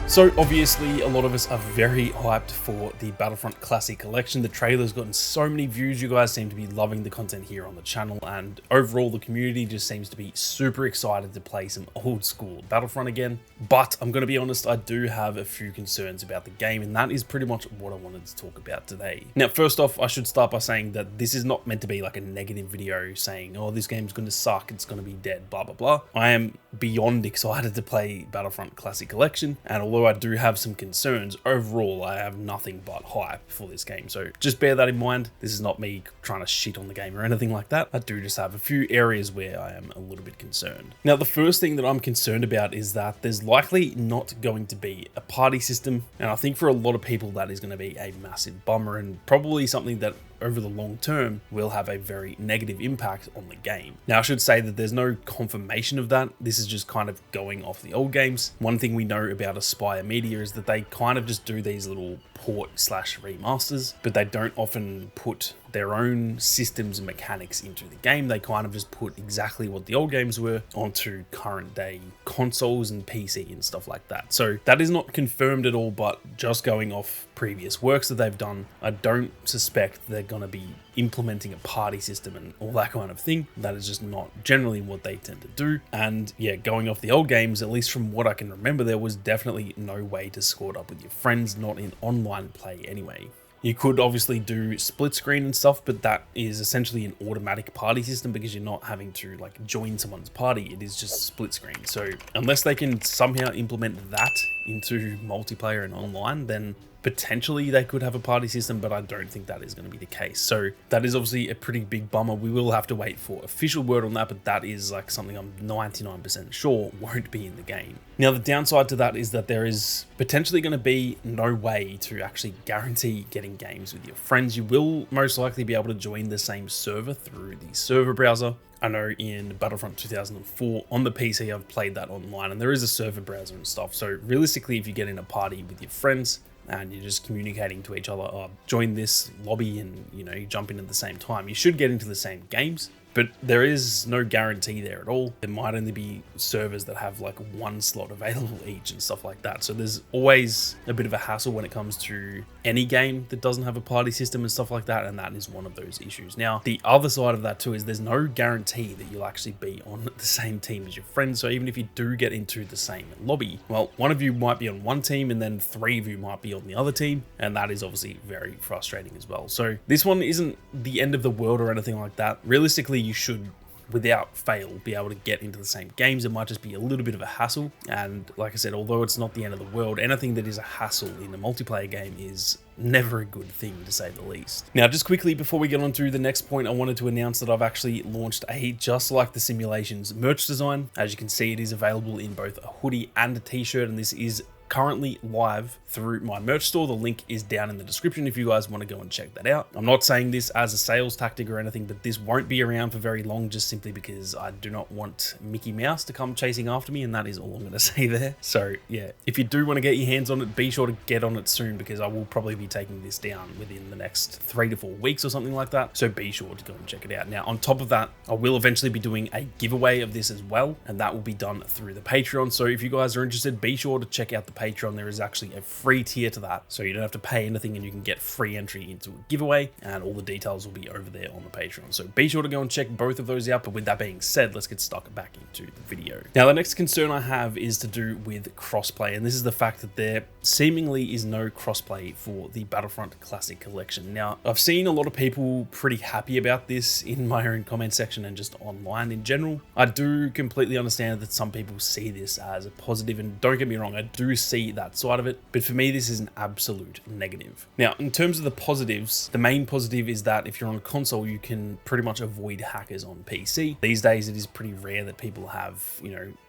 So obviously a lot of us are very hyped for the Battlefront Classic Collection. The trailer's gotten so many views. You guys seem to be loving the content here on the channel, and overall the community just seems to be super excited to play some old school Battlefront again. But I'm going to be honest, I do have a few concerns about the game, and that is pretty much what I wanted to talk about today. Now first off, I should start by saying that this is not meant to be like a negative video saying, oh, this game's going to suck, it's going to be dead, blah blah blah. I am beyond excited to play Battlefront Classic Collection, and although I do have some concerns, overall I have nothing but hype for this game. So just bear that in mind. This is not me trying to shit on the game or anything like that. I do just have a few areas where I am a little bit concerned. Now the first thing that I'm concerned about is that there's likely not going to be a party system, and I think for a lot of people that is going to be a massive bummer, and probably something that over the long term will have a very negative impact on the game. Now I should say that there's no confirmation of that. This is just kind of going off the old games. One thing we know about Aspire Media is that they kind of just do these little port slash remasters, but they don't often put their own systems and mechanics into the game. They kind of just put exactly what the old games were onto current day consoles and PC and stuff like that. So that is not confirmed at all, but just going off previous works that they've done, I don't suspect they're going to be implementing a party system and all that kind of thing. That is just not generally what they tend to do. And yeah, going off the old games, at least from what I can remember, there was definitely no way to squad up with your friends, not in online play anyway. You could obviously do split screen and stuff, but that is essentially an automatic party system because you're not having to like join someone's party. It is just split screen. So unless they can somehow implement that into multiplayer and online, then potentially they could have a party system, but I don't think that is going to be the case. So that is obviously a pretty big bummer. We will have to wait for official word on that, but that is like something I'm 99% sure won't be in the game. Now the downside to that is that there is potentially going to be no way to actually guarantee getting games with your friends. You will most likely be able to join the same server through the server browser. I know in Battlefront 2004 on the PC, I've played that online and there is a server browser and stuff. So realistically, if you get in a party with your friends and you're just communicating to each other, oh, join this lobby, and you jump in at the same time, you should get into the same games. But there is no guarantee there at all. There might only be servers that have like one slot available each and stuff like that. So there's always a bit of a hassle when it comes to any game that doesn't have a party system and stuff like that. And that is one of those issues. Now, the other side of that too is there's no guarantee that you'll actually be on the same team as your friends. So even if you do get into the same lobby, well, one of you might be on one team and then three of you might be on the other team. And that is obviously very frustrating as well. So this one isn't the end of the world or anything like that. Realistically, you should, without fail, be able to get into the same games. It might just be a little bit of a hassle. And like I said, although it's not the end of the world, anything that is a hassle in a multiplayer game is never a good thing, to say the least. Now, just quickly before we get on to the next point, I wanted to announce that I've actually launched a Just Like the Simulations merch design. As you can see, it is available in both a hoodie and a t-shirt, and this is currently live through my merch store. The link is down in the description if you guys want to go and check that out. I'm not saying this as a sales tactic or anything, but this won't be around for very long, just simply because I do not want Mickey Mouse to come chasing after me, and that is all I'm going to say there. So yeah, if you do want to get your hands on it, be sure to get on it soon, because I will probably be taking this down within the next 3 to 4 weeks or something like that. So be sure to go and check it out. Now, on top of that, I will eventually be doing a giveaway of this as well, and that will be done through the Patreon. So if you guys are interested, be sure to check out the Patreon. There is actually a free tier to that, so you don't have to pay anything and you can get free entry into a giveaway, and all the details will be over there on the Patreon. So be sure to go and check both of those out. But with that being said, let's get stuck back into the video. Now, the next concern I have is to do with crossplay, and this is the fact that there seemingly is no crossplay for the Battlefront Classic Collection. Now, I've seen a lot of people pretty happy about this in my own comment section and just online in general. I do completely understand that some people see this as a positive, and don't get me wrong, I do see that side of it, but for me this is an absolute negative. Now, in terms of the positives, the main positive is that if you're on a console, you can pretty much avoid hackers on PC. These days it is pretty rare that people have,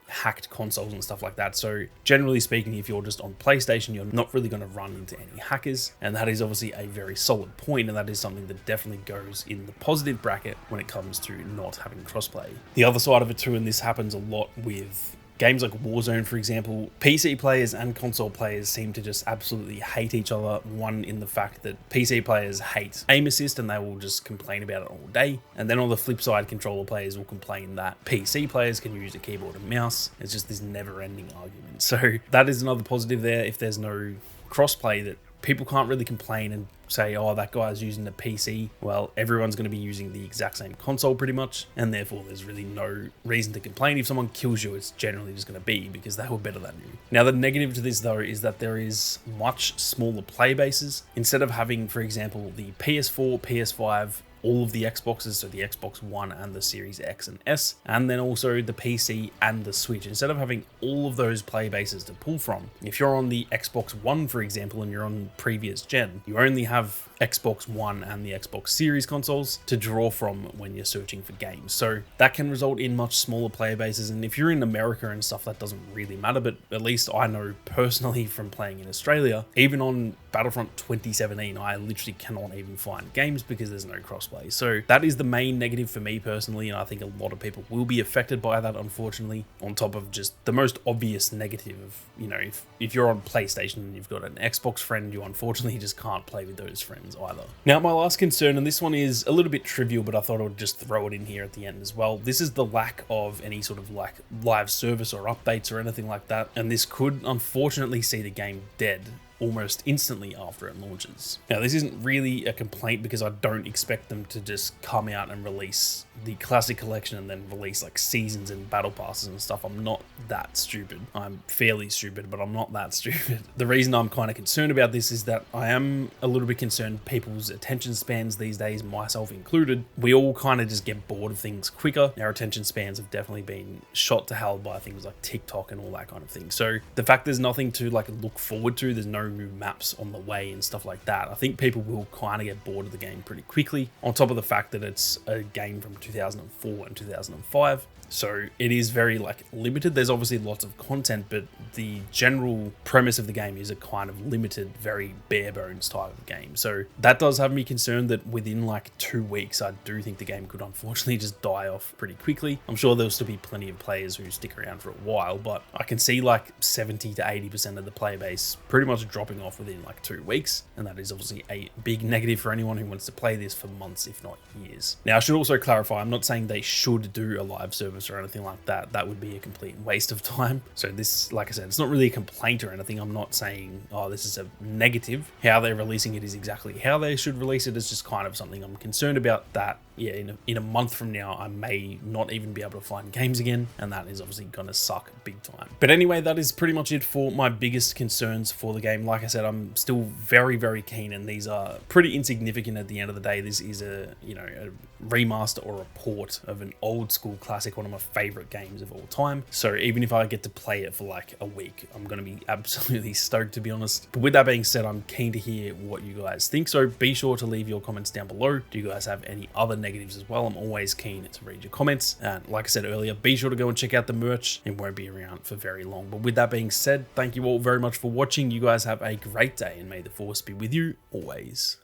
hacked consoles and stuff like that. So generally speaking, if you're just on PlayStation, you're not really going to run into any hackers, and that is obviously a very solid point, and that is something that definitely goes in the positive bracket when it comes to not having crossplay. The other side of it too, and this happens a lot with games like Warzone, for example, PC players and console players seem to just absolutely hate each other. One, in the fact that PC players hate aim assist and they will just complain about it all day. And then on the flip side, controller players will complain that PC players can use a keyboard and mouse. It's just this never-ending argument. So that is another positive there. If there's no crossplay, that people can't really complain and say, oh, that guy's using the PC. Well, everyone's going to be using the exact same console pretty much, and therefore there's really no reason to complain. If someone kills you, it's generally just going to be because they were better than you. Now, the negative to this though is that there is much smaller play bases. Instead of having, for example, the PS4, PS5, all of the Xboxes, so the Xbox One and the Series X and S, and then also the PC and the Switch. Instead of having all of those play bases to pull from, if you're on the Xbox One, for example, and you're on previous gen, you only have Xbox One and the Xbox Series consoles to draw from when you're searching for games. So that can result in much smaller player bases. And if you're in America and stuff, that doesn't really matter. But at least I know personally from playing in Australia, even on Battlefront 2017, I literally cannot even find games because there's no crossplay. So that is the main negative for me personally, and I think a lot of people will be affected by that, unfortunately, on top of just the most obvious negative of, you know, if you're on PlayStation and you've got an Xbox friend, you unfortunately just can't play with those friends either. Now, my last concern, and this one is a little bit trivial, but I thought I would just throw it in here at the end as well. This is the lack of any sort of like live service or updates or anything like that, and this could unfortunately see the game dead almost instantly after it launches. Now, this isn't really a complaint because I don't expect them to just come out and release the classic collection and then release like seasons and battle passes and stuff. I'm not that stupid. I'm fairly stupid, but I'm not that stupid. The reason I'm kind of concerned about this is that I am a little bit concerned people's attention spans these days, myself included. We all kind of just get bored of things quicker. Our attention spans have definitely been shot to hell by things like TikTok and all that kind of thing. So the fact there's nothing to like look forward to, there's no new maps on the way and stuff like that, I think people will kind of get bored of the game pretty quickly, on top of the fact that it's a game from 2004 and 2005. So it is very like limited. There's obviously lots of content, but the general premise of the game is a kind of limited, very bare bones type of game. So that does have me concerned that within like 2 weeks, I do think the game could unfortunately just die off pretty quickly. I'm sure there'll still be plenty of players who stick around for a while, but I can see like 70 to 80% of the player base pretty much dropping off within like 2 weeks. And that is obviously a big negative for anyone who wants to play this for months, if not years. Now, I should also clarify, I'm not saying they should do a live service or anything like that. That would be a complete waste of time. So this, like I said, it's not really a complaint or anything. I'm not saying, oh, this is a negative. How they're releasing it is exactly how they should release it. It's just kind of something I'm concerned about, that yeah, in a month from now, I may not even be able to find games again, and that is obviously gonna suck big time. But anyway, that is pretty much it for my biggest concerns for the game. Like I said, I'm still very, very keen, and these are pretty insignificant at the end of the day. This is a remaster or a port of an old school classic, one of my favorite games of all time. So even if I get to play it for like a week, I'm gonna be absolutely stoked, to be honest. But with that being said, I'm keen to hear what you guys think, so be sure to leave your comments down below. Do you guys have any other negatives as well? I'm always keen to read your comments, and like I said earlier, be sure to go and check out the merch. It won't be around for very long. But with that being said, thank you all very much for watching. You guys have a great day, and may the force be with you always.